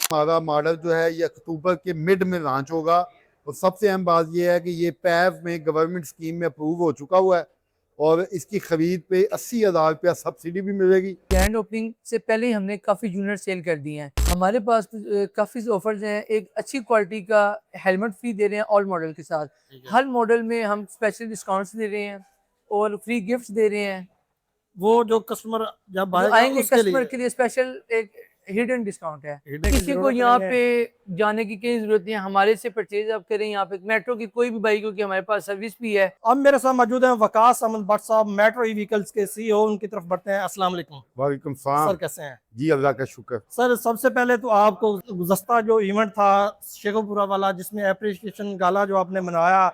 हमारा मॉडल जो है ये अक्टूबर के मिड में लॉन्च होगा और सबसे अहम बात ये है कि ये पैव में गवर्नमेंट स्कीम में अप्रूव हो चुका हुआ है और इसकी खरीद पे 80,000 रुपया सब्सिडी भी मिलेगी। ग्रैंड ओपनिंग से पहले ही हमने काफ़ी यूनिट सेल कर दिए हैं। हमारे पास काफ़ी ऑफर्स हैं। एक अच्छी क्वालिटी का हेलमेट फ्री दे रहे हैं ऑल मॉडल के साथ। हर मॉडल में हम स्पेशल डिस्काउंट्स दे रहे हैं और फ्री गिफ्ट्स दे रहे हैं। वो जो कस्टमर जब आएगा आएंगे उसके कस्टमर लिए के लिए स्पेशल एक हिडन डिस्काउंट है। हिडन की किसी को जरूरत यहाँ नहीं है। पे जाने की कोई जरूरत नहीं है, हमारे से परचेज आप करें। यहाँ पे मेट्रो की कोई भी बाइक हो कि हमारे पास सर्विस भी है। अब मेरे साथ मौजूद हैं वकास अहमद भट्ट साहब, मेट्रो ई व्हीकल्स के सीईओ। उनकी तरफ बढ़ते हैं। अस्सलाम वालेकुम। वालेकुम सलाम। सर कैसे हैं? जी अल्लाह का शुक्र। सर सबसे पहले तो आपको गुज़श्ता जो इवेंट था शेखोपुरा वाला, जिसमें एप्रिसिएशन गाला जो आपने मनाया,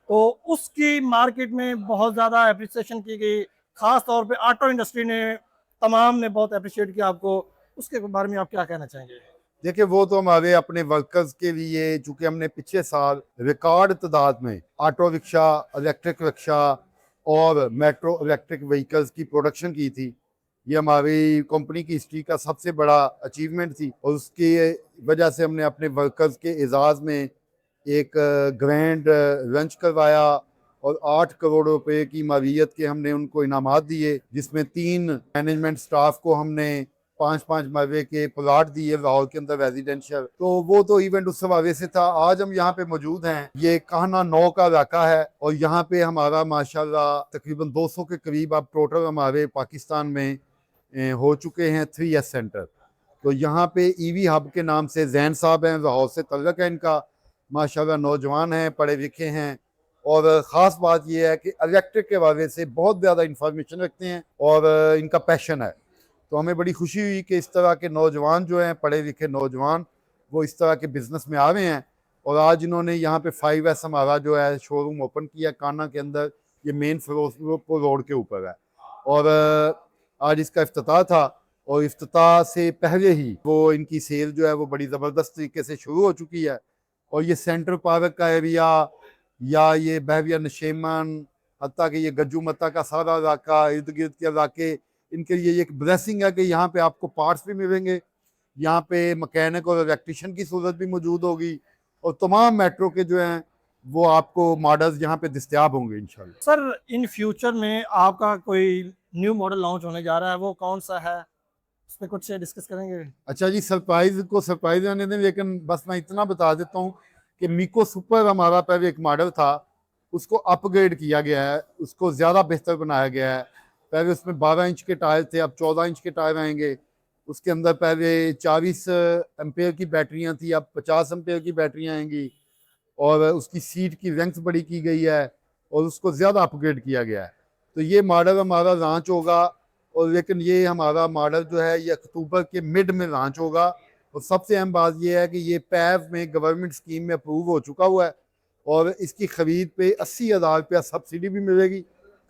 तो उसकी मार्केट में बहुत ज़्यादा एप्रिसिएशन की गई। खास तौर पे ऑटो इंडस्ट्री ने, तमाम ने बहुत अप्रिशिएट किया आपको। उसके बारे में आप क्या कहना चाहेंगे? देखिए वो तो हमारे अपने वर्कर्स के लिए, चूंकि हमने पिछले साल रिकॉर्ड तादाद में ऑटो रिक्शा, इलेक्ट्रिक रिक्शा और मेट्रो इलेक्ट्रिक व्हीकल्स की प्रोडक्शन की थी, ये हमारी कंपनी की हिस्ट्री का सबसे बड़ा अचीवमेंट थी और उसकी वजह से हमने अपने वर्कर्स के एजाज़ में एक ग्रैंड लंच करवाया और 8 करोड़ रुपए की मालियत के हमने उनको इनामात दिए, जिसमें 3 मैनेजमेंट स्टाफ को हमने 5-5 मरवे के प्लाट दिए लाहौर के अंदर रेजिडेंशियल। तो वो तो इवेंट उस हवाले से था। आज हम यहाँ पे मौजूद हैं। ये कान्हा 9 का इलाका है और यहाँ पे हमारा माशाल्लाह तकरीबन 200 के करीब अब टोटल हमारे पाकिस्तान में हो चुके हैं 3S सेंटर। तो यहाँ पे ईवी हब के नाम से जैन साहब हैं, लाहौर से तल्लक है इनका, माशाल्लाह नौजवान हैं, पढ़े लिखे हैं और ख़ास बात यह है कि इलेक्ट्रिक के हवाले से बहुत ज़्यादा इंफॉर्मेशन रखते हैं और इनका पैशन है। तो हमें बड़ी खुशी हुई कि इस तरह के नौजवान जो हैं, पढ़े लिखे नौजवान, वो इस तरह के बिज़नेस में आ रहे हैं। और आज इन्होंने यहाँ पे 5S हमारा जो है शोरूम ओपन किया कान्हा के अंदर। ये मेन फिरोजपुर रोड के ऊपर है और आज इसका इफ्तिताह था और इफ्तिताह से पहले ही वो इनकी सेल जो है वो बड़ी ज़बरदस्त तरीके से शुरू हो चुकी है। और ये सेंट्रल पार्क का एरिया या ये बहविया नशेमन, हत्ता कि ये गज्जू मत्ता का सारा इलाका, इर्द गिर्द के इलाके, इनके लिए एक ब्लेसिंग है कि यहाँ पे आपको पार्ट्स भी मिलेंगे, यहाँ पे मैकेनिक और इलेक्ट्रिशियन की सूरत भी मौजूद होगी और तमाम मेट्रो के जो हैं वो आपको मॉडल्स यहाँ पे दस्तयाब होंगे इंशाल्लाह। सर इन फ्यूचर में आपका कोई न्यू मॉडल लॉन्च होने जा रहा है, वो कौन सा है? उस पर कुछ डिस्कस करेंगे? अच्छा जी, सरप्राइज को सरप्राइज आने दें, लेकिन बस मैं इतना बता देता हूँ कि मिको सुपर हमारा पहले एक मॉडल था, उसको अपग्रेड किया गया है, उसको ज़्यादा बेहतर बनाया गया है। पहले उसमें 12 इंच के टायर थे, अब 14 इंच के टायर आएंगे। उसके अंदर पहले 40 एम्पेयर की बैटरियां थी, अब 50 एम्पेयर की बैटरियां आएंगी और उसकी सीट की लेंथ बड़ी की गई है और उसको ज़्यादा अपग्रेड किया गया है। तो ये मॉडल हमारा लॉन्च होगा और लेकिन ये हमारा मॉडल जो है ये अक्टूबर के मिड में लॉन्च होगा। और सबसे अहम बात ये है कि ये पैव में गवर्नमेंट स्कीम में अप्रूव हो चुका हुआ है और इसकी ख़रीद पे 80,000 रुपया सब्सिडी भी मिलेगी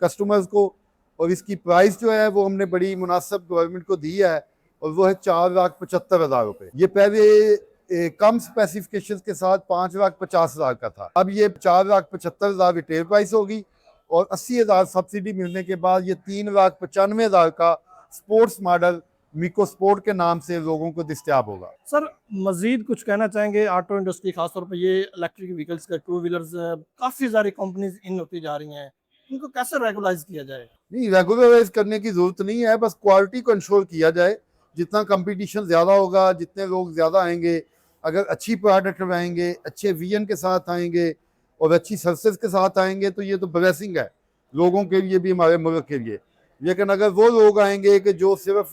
कस्टमर्स को। और इसकी प्राइस जो है वो हमने बड़ी मुनासिब गवर्नमेंट को दी है और वो है 4,75,000 रुपये। ये पहले कम स्पेसिफिकेशंस के साथ 5,50,000 का था, अब ये 4,75,000 रिटेल प्राइस होगी और 80,000 सब्सिडी मिलने के बाद ये 3,95,000 का स्पोर्ट्स मॉडल मिको स्पोर्ट के नाम से लोगों को दस्तयाब होगा। सर मजीद कुछ कहना चाहेंगे? ऑटो इंडस्ट्री खासतौर पर ये इलेक्ट्रिक व्हीकल्स का, टू व्हीलर्स, काफ़ी सारी कंपनीज इन होती जा रही हैं, इनको कैसे रेगुलाइज किया जाए? नहीं, रेगुलराइज करने की जरूरत नहीं है, बस क्वालिटी को इंश्योर किया जाए। जितना कंपटीशन ज़्यादा होगा, जितने लोग ज़्यादा आएंगे, अगर अच्छी प्रोडक्ट आएंगे, अच्छे विजन के साथ आएंगे और अच्छी सर्विस के साथ आएंगे तो ये तो ब्लेसिंग है लोगों के लिए भी, हमारे मुल्क के लिए। लेकिन अगर वो लोग आएंगे कि जो सिर्फ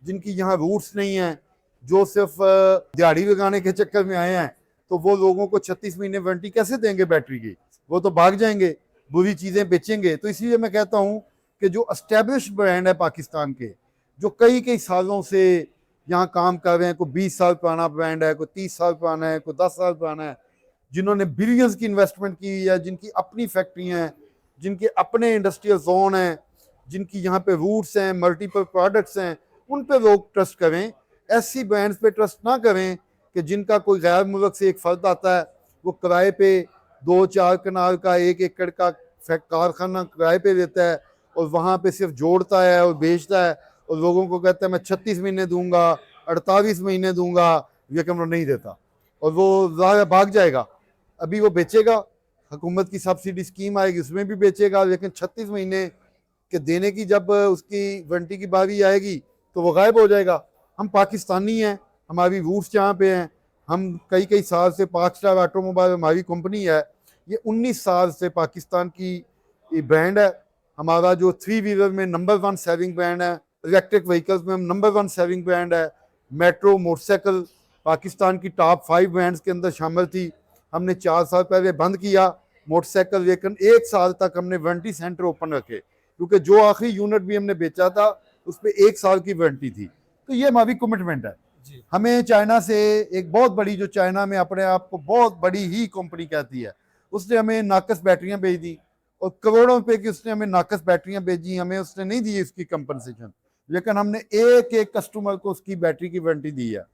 जिनकी यहाँ रूट्स नहीं हैं, जो सिर्फ दिहाड़ी लगाने के चक्कर में आए हैं, तो वो लोगों को 36 महीने वारंटी कैसे देंगे बैटरी की? वो तो भाग जाएंगे, बुरी चीज़ें बेचेंगे। तो इसलिए मैं कहता हूँ कि जो एस्टेब्लिश ब्रांड है पाकिस्तान के, जो कई कई सालों से यहाँ काम कर रहे हैं, कोई 20 साल पुराना ब्रांड है, कोई 30 साल पुराना है, कोई 10 साल पुराना है, जिन्होंने बिलियंस की इन्वेस्टमेंट की है, जिनकी अपनी फैक्ट्रियाँ हैं, जिनके अपने इंडस्ट्रियल जोन हैं, जिनकी यहाँ पे रूट्स हैं, मल्टीपल प्रोडक्ट्स हैं, उन पे लोग ट्रस्ट करें। ऐसी ब्रांड्स पे ट्रस्ट ना करें कि जिनका कोई गैर मुल्क से एक फ़र्द आता है, वो किराए पे 2-4 कनाल का 1 एकड़ का कारखाना किराए पे देता है और वहाँ पे सिर्फ जोड़ता है और बेचता है और लोगों को कहता है मैं 36 महीने दूंगा, 48 महीने दूंगा, ये कैमरा नहीं देता और वो ज़ाहिर भाग जाएगा। अभी वो बेचेगा, हुकूमत की सब्सिडी स्कीम आएगी उसमें भी बेचेगा, लेकिन 36 महीने के देने की जब उसकी वारंटी की बारी आएगी तो वो गायब हो जाएगा। हम पाकिस्तानी हैं, हमारी रूट्स जहाँ पे हैं, हम कई कई साल से पाक स्टार ऑटोमोबाइल हमारी कंपनी है, ये 19 साल से पाकिस्तान की ब्रांड है। हमारा जो 3 व्हीलर में नंबर 1 सेविंग ब्रांड है, इलेक्ट्रिक व्हीकल्स में हम नंबर 1 सेविंग ब्रांड है। मेट्रो मोटरसाइकिल पाकिस्तान की टॉप 5 ब्रांड्स के अंदर शामिल थी। हमने 4 साल पहले बंद किया मोटरसाइकिल, लेकिन 1 साल तक हमने वारंटी सेंटर ओपन रखे, क्योंकि जो आखिरी यूनिट भी हमने बेचा था उस पर 1 साल की वारंटी थी। तो ये हमारी कमिटमेंट है। हमें चाइना से एक बहुत बड़ी, जो चाइना में अपने आप को बहुत बड़ी ही कंपनी कहती है, उसने हमें नाकस बैटरियां भेज दी और करोड़ों रुपए की उसने हमें नाकस बैटरियां भेजी। हमें उसने नहीं दी इसकी कंपनसेशन, लेकिन हमने एक एक कस्टमर को उसकी बैटरी की वारंटी दी है।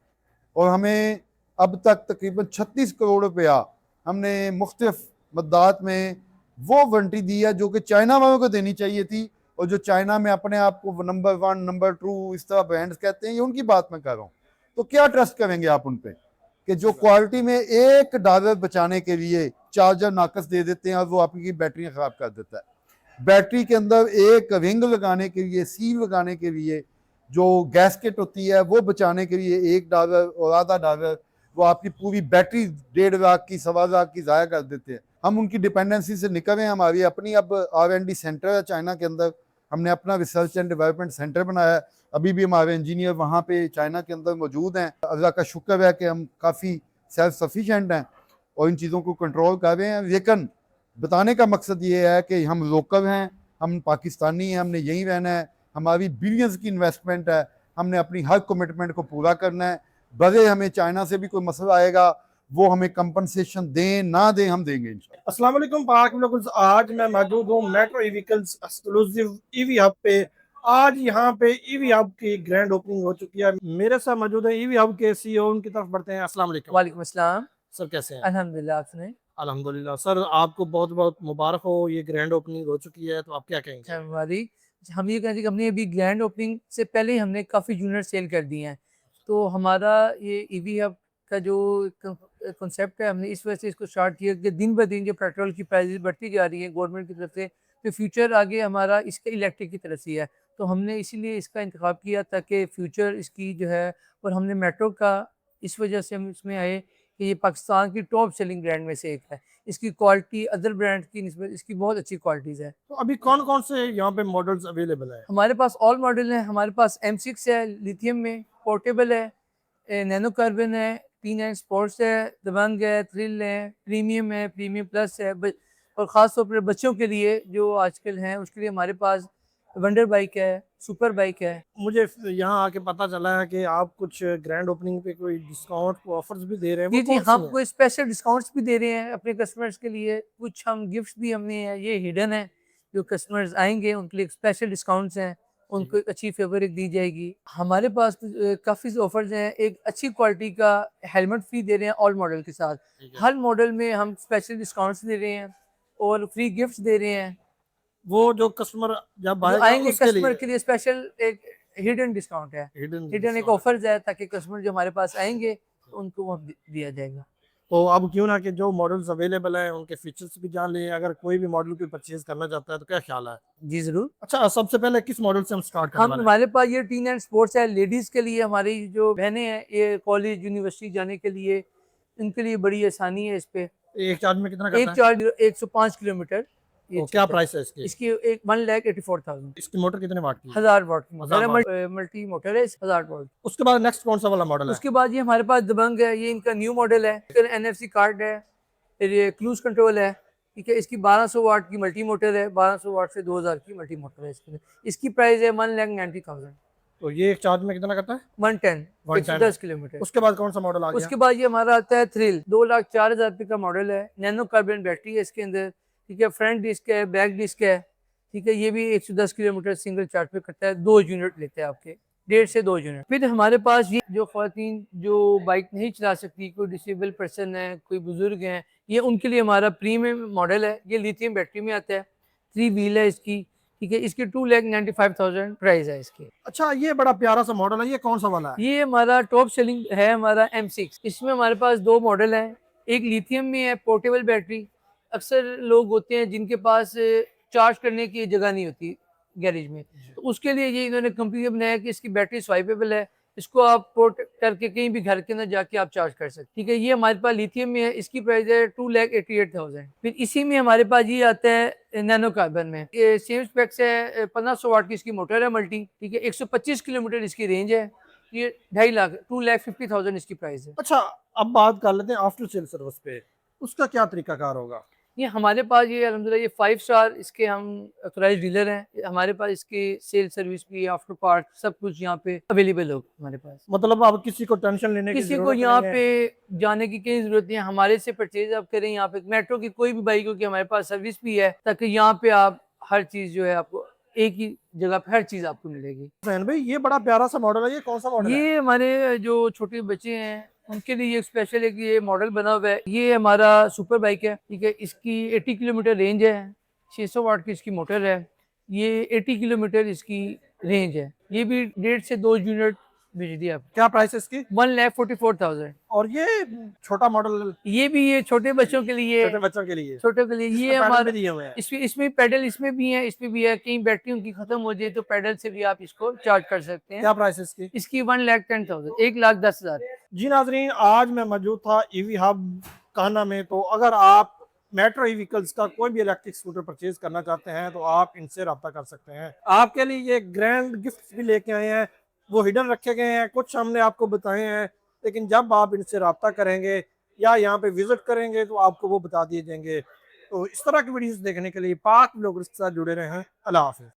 और हमें अब तक तकरीबन 36 करोड़ रुपया हमने मुख्तलिफ मद्दात में वो वारंटी दी है जो कि चाइना वालों को देनी चाहिए थी। और जो चाइना में अपने आप को नंबर 1 नंबर 2 इस तरह ब्रांड्स कहते हैं, ये उनकी बात मैं कर रहा हूँ। तो क्या ट्रस्ट करेंगे आप उन पे कि जो क्वालिटी में $1 बचाने के लिए चार्जर नाकस दे देते हैं और वो आपकी बैटरियां खराब कर देता है। बैटरी के अंदर एक रिंग लगाने के लिए, सील लगाने के लिए जो गैसकेट होती है वो बचाने के लिए $1 और $0.5 वो आपकी पूरी बैटरी 1.5 लाख की, 1.25 लाख की ज़ाया कर देते हैं। हम उनकी डिपेंडेंसी से निकल रहे हैं। हमारी अपनी अब R&D सेंटर है चाइना के अंदर, हमने अपना रिसर्च एंड डेवलपमेंट सेंटर बनाया है। अभी भी हमारे इंजीनियर वहाँ पे चाइना के अंदर मौजूद हैं। अल्लाह का शुक्र है कि हम काफ़ी सेल्फ सफिशेंट हैं और इन चीज़ों को कंट्रोल कर रहे हैं। लेकिन बताने का मकसद ये है कि हम लोकल हैं, हम पाकिस्तानी हैं, हमने यहीं रहना है, हमारी बिलियंस की इन्वेस्टमेंट है, हमने अपनी हर कमिटमेंट को पूरा करना है। भले हमें चाइना से भी कोई मसला आएगा, वो हमें कंपनसेशन दें ना दें, हम देंगे इंशाल्लाह। अस्सलाम वालेकुम पाक व्लॉगर्स, आज मैं मौजूद हूँ मेट्रो ई व्हीकल्स एक्सक्लूसिव ईवी हब पे। आज यहाँ पे ईवी हब की ग्रैंड ओपनिंग हो चुकी है। मेरे साथ मौजूद है ईवी हब के सीईओ, उनकी तरफ बढ़ते हैं। अस्सलाम वालेकुम। वालेकुम अस्सलाम। सर कैसे हैं? अल्हम्दुलिल्लाह, आप सुनाएं। अल्हम्दुलिल्लाह। सर आपको बहुत बहुत मुबारक हो, ये ग्रैंड ओपनिंग हो चुकी है, तो आप क्या कहेंगे? अच्छा, हमारी हम ये कहते हैं कि हमने अभी ग्रैंड ओपनिंग से पहले ही हमने काफ़ी यूनिट सेल कर दिए हैं। तो हमारा ये ईवी हब का जो कॉन्सेप्ट है, हमने इस वजह से इसको स्टार्ट किया कि दिन ब दिन जो पेट्रोल की प्राइसेस बढ़ती जा रही है गवर्नमेंट की तरफ से, तो फ्यूचर आगे हमारा इसका इलेक्ट्रिक की तरफ से है। तो हमने इसीलिए इसका इंतखाब किया ताकि फ्यूचर इसकी जो है, और हमने मेट्रो का इस वजह से हम इसमें आए कि ये पाकिस्तान की टॉप सेलिंग ब्रांड में से एक है। इसकी क्वालिटी अदर ब्रांड की निस्बत इसकी बहुत अच्छी क्वालिटीज़ है। तो अभी कौन कौन से यहाँ पे मॉडल्स अवेलेबल है? हमारे पास ऑल मॉडल हैं। हमारे पास M6 है, लिथियम में, पोर्टेबल है, नैनो कार्बन है, T9 स्पोर्ट्स है, दबंग है, थ्रिल है, प्रीमियम है, प्रीमियम प्लस है। और ख़ास तौर पर बच्चों के लिए जो आजकल हैं उसके लिए हमारे पास वंडर बाइक है, सुपर बाइक है। मुझे यहाँ आके पता चला है कि आप कुछ ग्रैंड ओपनिंग पे कोई डिस्काउंट ऑफर्स भी दे रहे हैं। जी वो जी, कौन सी हम हैं? कोई स्पेशल डिस्काउंट्स भी दे रहे हैं अपने कस्टमर्स के लिए। कुछ हम गिफ्ट्स भी हमने है, ये हिडन है, जो कस्टमर्स आएंगे उनके लिए स्पेशल डिस्काउंट्स हैं, उनको एक अच्छी फेवर दी जाएगी। हमारे पास काफ़ी ऑफर्स हैं। एक अच्छी क्वालिटी का हेलमेट फ्री दे रहे हैं ऑल मॉडल के साथ। हर मॉडल में हम स्पेशल डिस्काउंट्स दे रहे हैं और फ्री गिफ्ट्स दे रहे हैं। वो जो कस्टमर जब जो आएगा आएंगे उसके कस्टमर लिए के लिए स्पेशल एक हिडन डिस्काउंट है। हिडन एक ऑफर्स है ताकि कस्टमर जो हमारे पास आएंगे उनको वो दिया जाएगा। तो अब क्यों ना कि जो मॉडल्स अवेलेबल हैं उनके फीचर्स भी जान लें। अगर कोई भी मॉडल कोई परचेज करना चाहता है तो क्या ख्याल है? जी ज़रूर। अच्छा, सबसे पहले किस मॉडल से हम स्टार्ट करने हम वाले हैं? हमारे पास ये T9 स्पोर्ट्स है। लेडीज़ के लिए, हमारी जो बहनें हैं ये कॉलेज यूनिवर्सिटी जाने के लिए, इनके लिए बड़ी आसानी है इस पे। एक चार्ज में कितना एक करता है? चार्ज 105 किलोमीटर ये तो क्या चलता है। प्राइस है इसकी? इसकी एक 1,84,000 इसकी मोटर कितने वाट की है? 1000 वाट की मोटर 1000 वाट। है। मल्टी मोटर है, 1000 वाट। उसके बाद नेक्स्ट कौन सा वाला मॉडल है? उसके बाद ये हमारे पास दबंग है, ये इनका न्यू मॉडल है। NFC कार्ड है, फिर ये क्रूज कंट्रोल है। ठीक है, इसकी 1200 वाट की मल्टी मोटर है, 1200 वाट से 2000 की मल्टी मोटर है। इसकी प्राइस है 1,90,000। तो ये एक चार्ज में कितना करता है? 110 110 किलोमीटर। उसके बाद कौन सा मॉडल आ गया? उसके बाद ये हमारा आता है थ्रिल, 2,04,000 रुपये का मॉडल है। नैनो कार्बन बैटरी है इसके अंदर। ठीक है, फ्रंट डिस्क है, बैक डिस्क है। ठीक है, ये भी 110 किलोमीटर सिंगल चार्ज पे करता है। 2 यूनिट लेते हैं आपके, 1.5 से 2 यूनिट। फिर हमारे पास ये जो ख्वातीन जो बाइक नहीं चला सकती, कोई डिसेबल पर्सन है, कोई बुजुर्ग हैं, ये उनके लिए हमारा प्रीमियम मॉडल है। ये लिथियम बैटरी में आता है, 3 व्हील है इसकी। ठीक है, इसके 2,95,000 प्राइस है इसके। अच्छा, ये बड़ा प्यारा सा मॉडल है, ये कौन सा वाला है? ये हमारा टॉप सेलिंग है, हमारा M6। इसमें हमारे पास दो मॉडल हैं, एक लिथियम में है, पोर्टेबल बैटरी। अक्सर लोग होते हैं जिनके पास चार्ज करने की जगह नहीं होती गैरेज में, तो उसके लिए ये इन्होंने कंपनी ने बनाया कि इसकी बैटरी स्वाइपेबल है, इसको आप पोर्ट करके कहीं भी घर के अंदर जाके आप चार्ज कर सकते हैं। ठीक है, ये हमारे पास लिथियम में है, इसकी प्राइस है 2,88,000। फिर इसी में हमारे पास ये आता है नैनो कार्बन में, ये सेम स्पेक्स है, 1500 वाट की इसकी मोटर है मल्टी। ठीक है, 125 किलोमीटर इसकी रेंज है। ये 2.5 लाख 2,50,000 इसकी प्राइस है। अच्छा, अब बात कर लेते हैं आफ्टर सेल सर्विस पे, उसका क्या तरीकाकार होगा? ये हमारे पास ये अल्हम्दुलिल्लाह ये 5 स्टार इसके हम ऑथराइज डीलर हैं। हमारे पास इसके सेल सर्विस भी, आफ्टर पार्ट सब कुछ यहाँ पे अवेलेबल हो हमारे पास। मतलब आप किसी को टेंशन लेने की किसी को जरूरत यहाँ नहीं पे है। जाने की कोई जरूरत नहीं है, हमारे से परचेज आप करें। यहाँ पे मेट्रो की कोई भी बाइक हो कि हमारे पास सर्विस भी है, ताकि यहाँ पे आप हर चीज जो है आपको एक ही जगह पे हर चीज आपको मिलेगी। हुसैन भाई, ये बड़ा प्यारा सा मॉडल है, ये कौन सा मॉडल है? ये हमारे जो छोटे बच्चे हैं उनके लिए ये स्पेशल एक ये मॉडल बना हुआ है। ये हमारा सुपर बाइक है। ठीक है, इसकी 80 किलोमीटर रेंज है, 600 वाट की इसकी मोटर है। ये 80 किलोमीटर इसकी रेंज है। ये भी 1.5 से 2 यूनिट बिजली आप। क्या प्राइस है इसकी? 1,44,000। और ये छोटा मॉडल ये भी ये छोटे बच्चों के लिए, छोटे बच्चों के लिए, छोटे के लिए ये इसमें पैडल हमारे भी दिए हुए हैं। इसमें पेडल इसमें भी है, इसमें भी है। कहीं बैटरी उनकी खत्म हो जाए तो पेडल से भी आप इसको चार्ज कर सकते हैं। क्या प्राइस है इसकी? इसकी 1,10,000, 1,10,000। जी नाजरीन, आज मैं मौजूद था ईवी हब कान्हा में। तो अगर आप मेट्रो ई व्हीकल्स का कोई भी इलेक्ट्रिक स्कूटर परचेज करना चाहते हैं तो आप इनसे रब्ता कर सकते हैं। आपके लिए ये ग्रैंड गिफ्ट भी लेके आए हैं, वो हिडन रखे गए हैं, कुछ हमने आपको बताए हैं, लेकिन जब आप इनसे रब्ता करेंगे या यहाँ पे विजिट करेंगे तो आपको वो बता दिए जाएंगे। तो इस तरह की वीडियोस देखने के लिए पाक ब्लॉगर्स के साथ जुड़े रहें। अल्लाह हाफिज़।